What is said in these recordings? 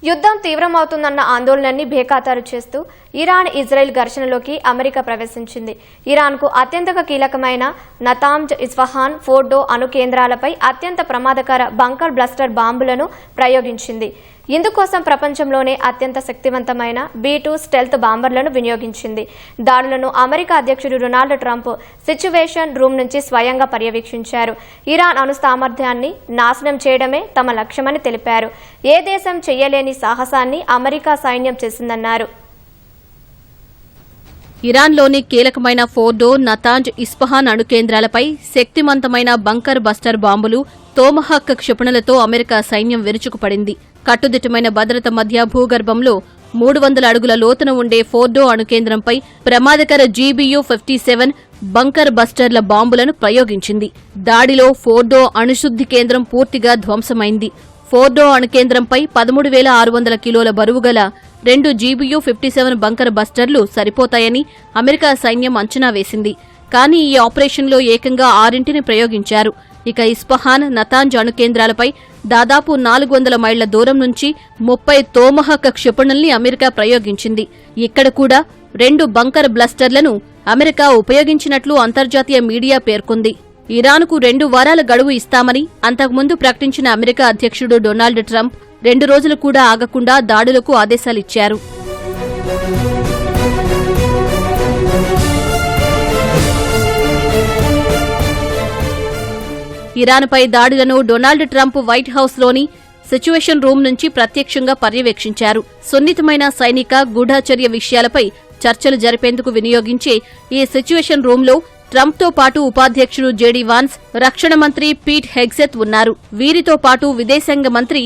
యుద్ధం తీవ్రమవుతుందన్న ఆందోళనని బేఖాతరు చేస్తూ Iran-Israel ఘర్షణలోకి America ప్రవేశించింది. ఇరాన్కు అత్యంత కీలకమైన నతాంజ్, ఇస్ఫహాన్, ఫోర్డో అణు కేంద్రాలపై అత్యంత ప్రమాదకర బంకర్ బ్లస్టర్ బాంబులను ప్రయోగించింది. ఇందుకోసం ప్రపంచంలోనే అత్యంత శక్తివంతమైన B-2 స్టెల్త్ బాంబర్లను వినియోగించింది. దాడులను అమెరికా అధ్యక్షుడు డొనాల్డ్ ట్రంప్ సిచ్యువేషన్ రూమ్ నుంచి స్వయంగా పర్యవేక్షించారు. ఇరాన్ అణు సామర్థ్యాన్ని నాశనం చేయడమే తమ లక్ష్యమని తెలిపారు. ఏ దేశం చేయలేని సాహసాన్ని అమెరికా సైన్యం చేసిందన్నారు. ఇరాన్లోని కీలకమైన ఫోర్డో, నతాంజ్, ఇస్ఫహాన్ అణు కేంద్రాలపై శక్తివంతమైన బంకర్ బస్టర్ బాంబులు, తోమహాక్ క్షిపణులతో అమెరికా సైన్యం విరుచుకుపడింది. కట్టుదిట్టమైన భద్రత మధ్య భూగర్భంలో 300 అడుగుల లోతున ఉండే ఫోర్డో అణుకేంద్రంపై ప్రమాదకర GBU-57 బంకర్ బస్టర్ల బాంబులను ప్రయోగించింది. దాడిలో ఫోర్డో అణుశుద్ధి కేంద్రం పూర్తిగా ధ్వంసమైంది. ఫోర్డో అణుకేంద్రంపై 13,600 కిలోల బరువుగల 2 GBU-57 బంకర్ బస్టర్లు సరిపోతాయని అమెరికా సైన్యం అంచనా వేసింది. కానీ ఈ ఆపరేషన్లో ఏకంగా 6ని ప్రయోగించారు. ఇక ఇస్ఫహాన్, నతాంజ్ అణు కేంద్రాలపై దాదాపు 400 మైళ్ల దూరం నుంచి 30 తోమహాక్ క్షిపణుల్ని అమెరికా ప్రయోగించింది. ఇక్కడ కూడా 2 బంకర్ బ్లస్టర్లను అమెరికా ఉపయోగించినట్లు అంతర్జాతీయ మీడియా పేర్కొంది. ఇరాన్కు 2 వారాల గడువు ఇస్తామని అంతకుముందు ప్రకటించిన అమెరికా అధ్యక్షుడు డొనాల్డ్ ట్రంప్ 2 రోజులు కూడా ఆగకుండా దాడులకు ఆదేశాలిచ్చారు. ఇరాన్పై దాడులను డొనాల్డ్ ట్రంప్ వైట్ హౌస్లోని సిచ్యువేషన్ రూమ్ నుంచి ప్రత్యక్షంగా పర్యవేక్షించారు. సున్నితమైన సైనిక, గూఢచర్య విషయాలపై చర్చలు జరిపేందుకు వినియోగించే ఈ సిచ్యువేషన్ రూంలో ట్రంప్తో పాటు ఉపాధ్యక్షుడు జేడీ వాన్స్, రక్షణ మంత్రి పీట్ హెగ్సెత్ ఉన్నారు. వీరితో పాటు విదేశాంగ మంత్రి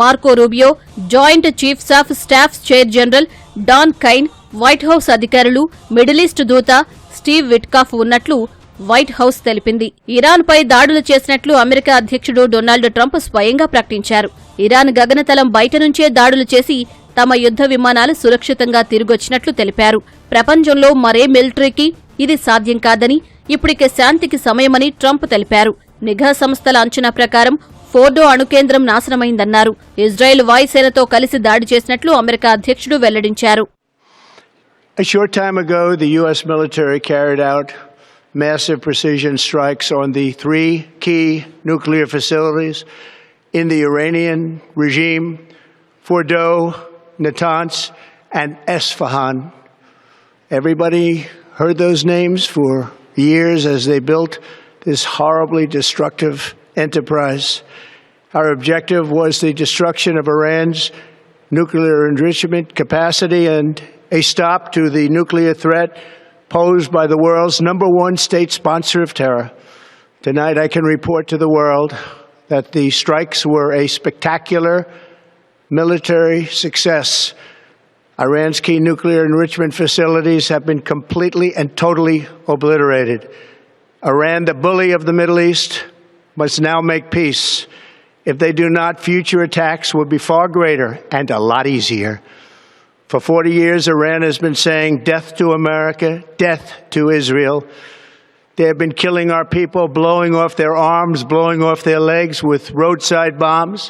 Marco Rubio, Joint Chiefs of Staff chair General Dan Caine, White House అధికారులు, మిడిల్ ఈస్ట్ దూత స్టీవ్ విట్కాఫ్ ఉన్నట్లు వైట్ హౌస్ తెలిపింది. ఇరాన్పై దాడులు చేసినట్లు అమెరికా అధ్యక్షుడు డొనాల్డ్ ట్రంప్ స్వయంగా ప్రకటించారు. ఇరాన్ గగనతలం బయట నుంచే దాడులు చేసి తమ యుద్ధ విమానాలు సురక్షితంగా తిరిగొచ్చినట్లు తెలిపారు. ప్రపంచంలో మరే మిలిటరీకి ఇది సాధ్యం కాదని, ఇప్పటికే శాంతికి సమయమని ట్రంప్ తెలిపారు. నిఘా సంస్థల అంచనా ప్రకారం ఫోర్డో అణుకేంద్రం నాశనమైందన్నారు. ఇజ్రాయెల్ వాయుసేనతో కలిసి దాడి చేసినట్లు అమెరికా అధ్యక్షుడు వెల్లడించారు. A short time ago, the U.S. military carried out massive precision strikes on the 3 key nuclear facilities in the Iranian regime, Fordo, Natanz, and Esfahan. Everybody heard those names for years as they built this horribly destructive enterprise. Our objective was the destruction of Iran's nuclear enrichment capacity and a stop to the nuclear threat posed by the world's #1 state sponsor of terror. Tonight I can report to the world that the strikes were a spectacular military success. Iran's key nuclear enrichment facilities have been completely and totally obliterated. Iran, the bully of the Middle East, must now make peace. If they do not, future attacks will be far greater and a lot easier. For 40 years, Iran has been saying death to America, death to Israel. They have been killing our people, blowing off their arms, blowing off their legs with roadside bombs.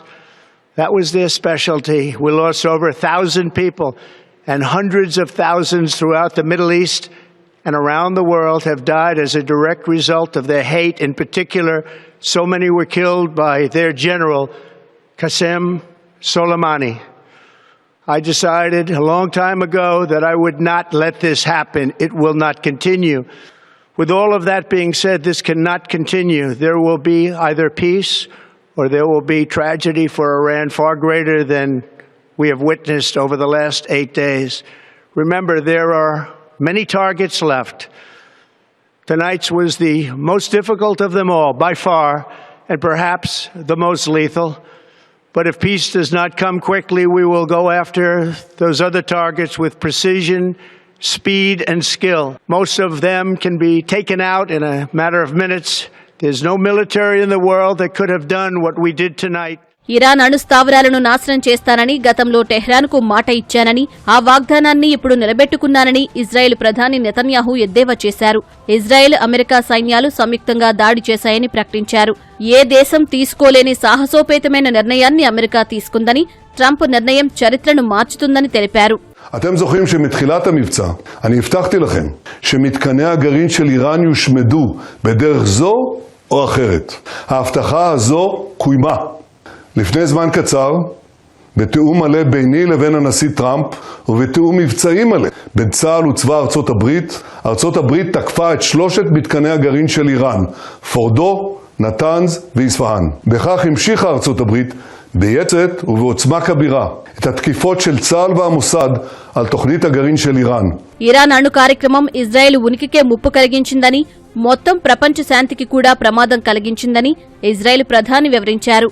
That was their specialty. We lost over 1,000 people, and hundreds of thousands throughout the Middle East and around the world have died as a direct result of their hate. In particular, so many were killed by their general, Qasem Soleimani. I decided a long time ago that I would not let this happen. It will not continue. With all of that being said, this cannot continue. There will be either peace or there will be tragedy for Iran far greater than we have witnessed over the last 8 days. Remember, there are many targets left. Tonight's was the most difficult of them all, by far, and perhaps the most lethal. But if peace does not come quickly, we will go after those other targets with precision, speed, and skill. Most of them can be taken out in a matter of minutes. There's no military in the world that could have done what we did tonight. Iran అణు స్థావరాలను నాశనం చేస్తానని గతంలో టెహ్రాన్కు మాట ఇచ్చానని ఆ వాగ్దానాన్ని ఇప్పుడు నిలబెట్టుకున్నానని Israel ప్రధాని నెతన్యాహు ఎద్దేవా చేశారు. ఇజ్రాయెల్, అమెరికా సైన్యాలు సంయుక్తంగా దాడి చేశాయని ప్రకటించారు. ఏ దేశం తీసుకోలేని సాహసోపేతమైన నిర్ణయాన్ని అమెరికా తీసుకుందని, ట్రంప్ నిర్ణయం చరిత్రను మార్చుతుందని తెలిపారు. אתם זוכרים שמתחילת המבצע אני הבטחתי לכם שמתקני הגרעין של איראן יושמדו בדרך זו או אחרת. ההבטחה הזו קוימה. לפני זמן קצר, בתיאום מלא ביני לבין הנשיא טראמפ ובתיאום מבצעי מלא בין צה"ל וצבא ארצות הברית תקפה את 3 מתקני הגרעין של איראן, פורדו, נתנז ואיספהאן. בכך המשיכה ארצות הברית ביצת ובעוצמה כבירה את התקיפות של צה"ל והמוסד על תוכנית הגרעין של איראן. ఇరాన్ అణు కార్యక్రమం ఇజ్రాయెల్ ఉనికికే ముప్పు కలిగించిందని, మొత్తం ప్రపంచ శాంతికి కూడా ప్రమాదం కలిగించిందని ఇజ్రాయెల్ ప్రధాని వివరించారు.